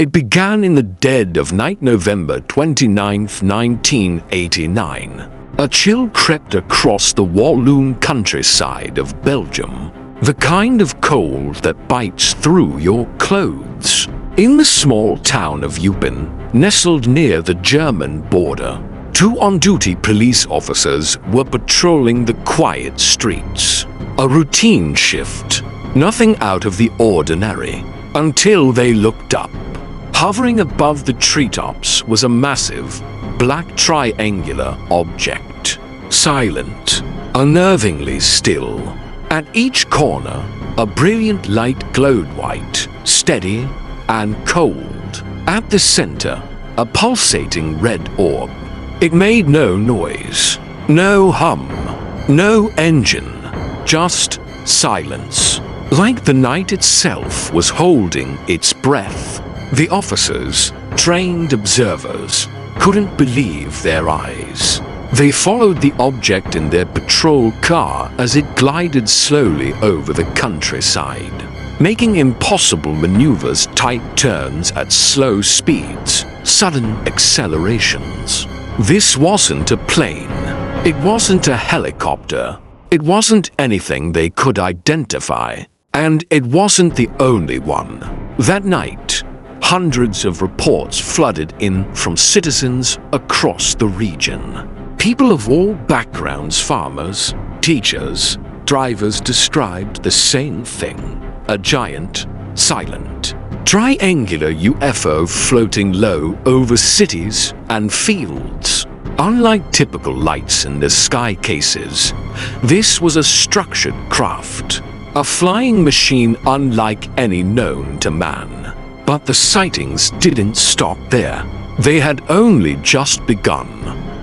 It began in the dead of night, November 29, 1989. A chill crept across the Walloon countryside of Belgium, the kind of cold that bites through your clothes. In the small town of Eupen, nestled near the German border, two on-duty police officers were patrolling the quiet streets. A routine shift, nothing out of the ordinary, until they looked up. Hovering above the treetops was a massive, black triangular object, silent, unnervingly still. At each corner, a brilliant light glowed white, steady, and cold. At the center, a pulsating red orb. It made no noise, no hum, no engine, just silence. Like the night itself was holding its breath. The officers, trained observers, couldn't believe their eyes. They followed the object in their patrol car as it glided slowly over the countryside, making impossible maneuvers, tight turns at slow speeds, sudden accelerations. This wasn't a plane. It wasn't a helicopter. It wasn't anything they could identify. And it wasn't the only one. That night, hundreds of reports flooded in from citizens across the region. People of all backgrounds, farmers, teachers, drivers, described the same thing. A giant, silent, triangular UFO floating low over cities and fields. Unlike typical lights in the sky cases, this was a structured craft, a flying machine unlike any known to man. But the sightings didn't stop there. They had only just begun.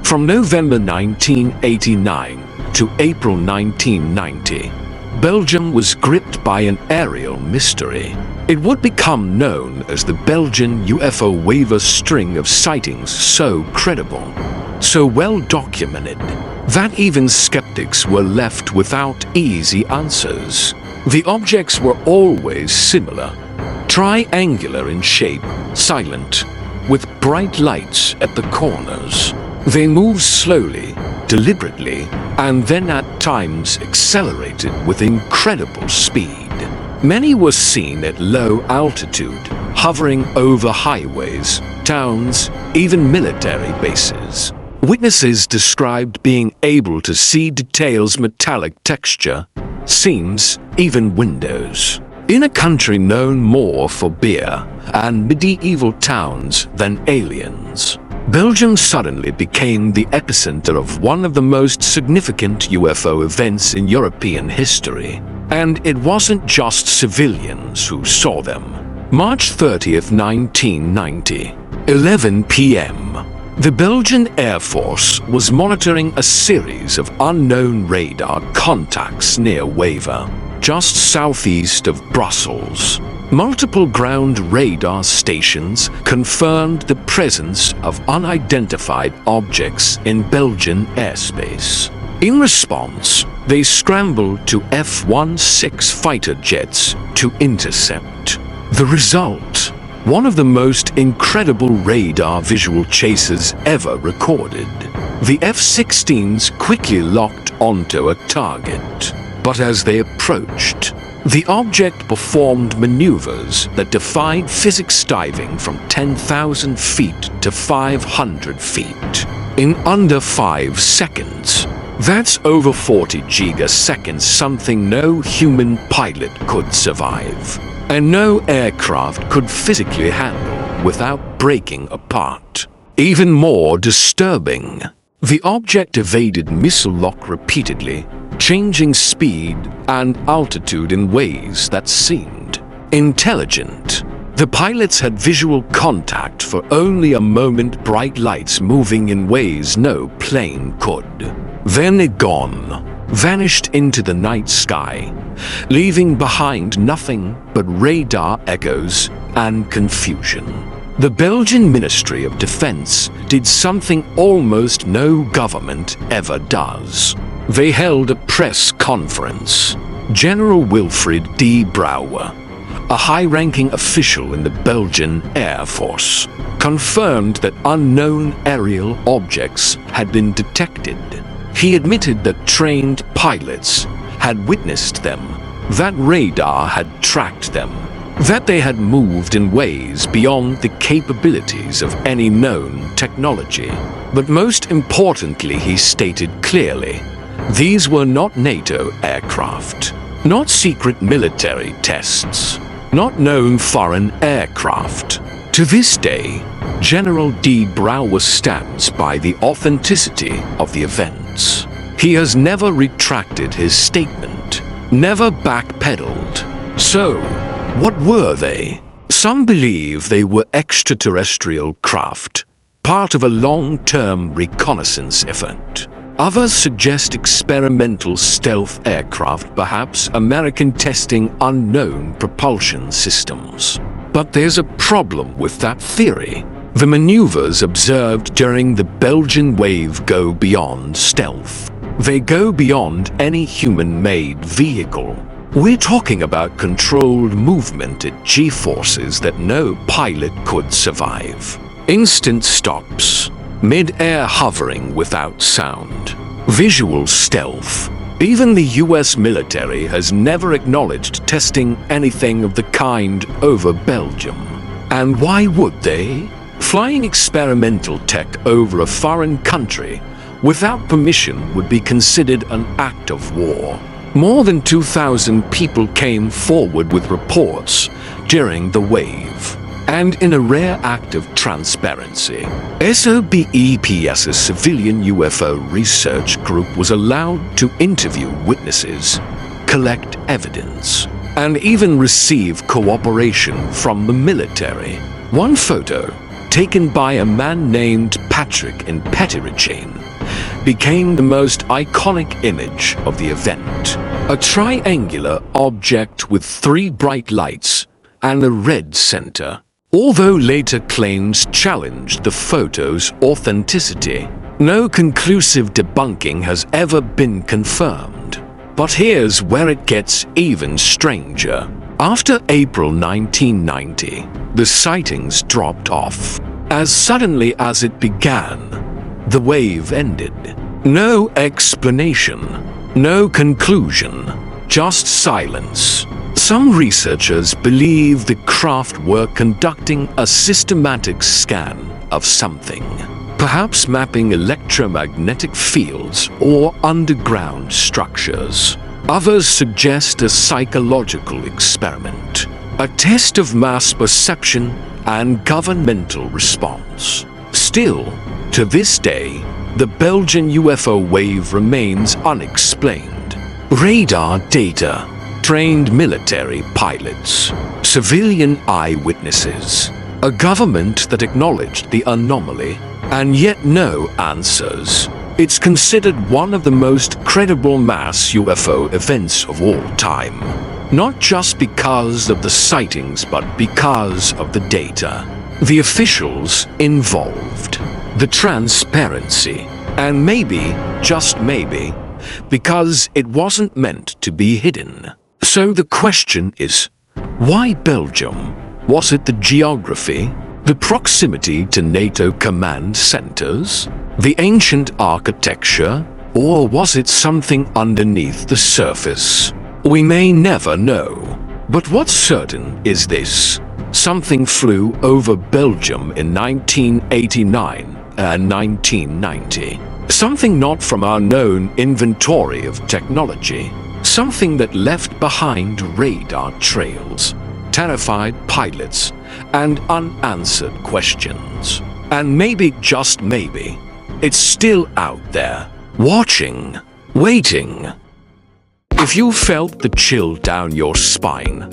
From November 1989 to April 1990, Belgium was gripped by an aerial mystery. It would become known as the Belgian UFO wave, a string of sightings so credible, so well documented, that even skeptics were left without easy answers. The objects were always similar, triangular in shape, silent, with bright lights at the corners. They moved slowly, deliberately, and then at times accelerated with incredible speed. Many were seen at low altitude, hovering over highways, towns, even military bases. Witnesses described being able to see details, metallic texture, seams, even windows. In a country known more for beer and medieval towns than aliens, Belgium suddenly became the epicenter of one of the most significant UFO events in European history. And it wasn't just civilians who saw them. March 30th, 1990, 11 p.m. The Belgian Air Force was monitoring a series of unknown radar contacts near Waver, just southeast of Brussels. Multiple ground radar stations confirmed the presence of unidentified objects in Belgian airspace. In response, they scrambled to F-16 fighter jets to intercept. The result? One of the most incredible radar visual chases ever recorded. The F-16s quickly locked onto a target, but as they approached, the object performed maneuvers that defied physics, diving from 10,000 feet to 500 feet in under 5 seconds. That's over 40 gigaseconds, something no human pilot could survive, and no aircraft could physically handle without breaking apart. Even more disturbing, the object evaded missile lock repeatedly, changing speed and altitude in ways that seemed intelligent. The pilots had visual contact for only a moment, bright lights moving in ways no plane could. Then it gone, vanished into the night sky, leaving behind nothing but radar echoes and confusion. The Belgian Ministry of Defense did something almost no government ever does. They held a press conference. General Wilfred D. Brouwer, a high-ranking official in the Belgian Air Force, confirmed that unknown aerial objects had been detected. He admitted that trained pilots had witnessed them, that radar had tracked them, that they had moved in ways beyond the capabilities of any known technology. But most importantly, he stated clearly, these were not NATO aircraft, not secret military tests, not known foreign aircraft. To this day, General D. Brouwer stands by the authenticity of the events. He has never retracted his statement, never backpedaled. So, what were they? Some believe they were extraterrestrial craft, part of a long-term reconnaissance effort. Others suggest experimental stealth aircraft, perhaps American testing unknown propulsion systems. But there's a problem with that theory. The maneuvers observed during the Belgian wave go beyond stealth. They go beyond any human-made vehicle. We're talking about controlled movement at G-forces that no pilot could survive. Instant stops, mid-air hovering without sound, visual stealth. Even the US military has never acknowledged testing anything of the kind over Belgium. And why would they? Flying experimental tech over a foreign country without permission would be considered an act of war. More than 2,000 people came forward with reports during the wave. And in a rare act of transparency, SOBEPS's civilian UFO research group was allowed to interview witnesses, collect evidence, and even receive cooperation from the military. One photo, taken by a man named Patrick in Petterichain, became the most iconic image of the event. A triangular object with 3 bright lights and a red center. Although later claims challenged the photo's authenticity, no conclusive debunking has ever been confirmed. But here's where it gets even stranger. After April 1990, the sightings dropped off. As suddenly as it began, the wave ended. No explanation, no conclusion, just silence. Some researchers believe the craft were conducting a systematic scan of something, perhaps mapping electromagnetic fields or underground structures. Others suggest a psychological experiment, a test of mass perception and governmental response. Still, to this day, the Belgian UFO wave remains unexplained. Radar data, trained military pilots, civilian eyewitnesses, a government that acknowledged the anomaly, and yet no answers. It's considered one of the most credible mass UFO events of all time. Not just because of the sightings, but because of the data, the officials involved, the transparency, and maybe, just maybe, because it wasn't meant to be hidden. So the question is, why Belgium? Was it the geography, the proximity to NATO command centers, the ancient architecture, or was it something underneath the surface? We may never know. But what's certain is this: something flew over Belgium in 1989 and 1990. Something not from our known inventory of technology. Something that left behind radar trails, terrified pilots, and unanswered questions. And maybe, just maybe, it's still out there, watching, waiting. If you felt the chill down your spine,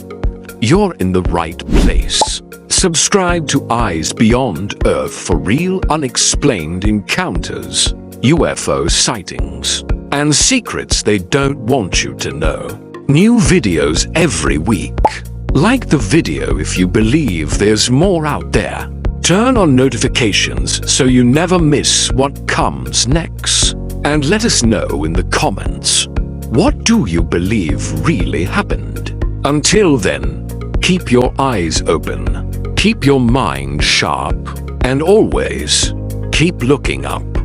you're in the right place. Subscribe to Eyes Beyond Earth for real unexplained encounters, UFO sightings, and secrets they don't want you to know. New videos every week. Like the video if you believe there's more out there. Turn on notifications so you never miss what comes next. And let us know in the comments, what do you believe really happened? Until then, Keep your eyes open, keep your mind sharp, and always keep looking up.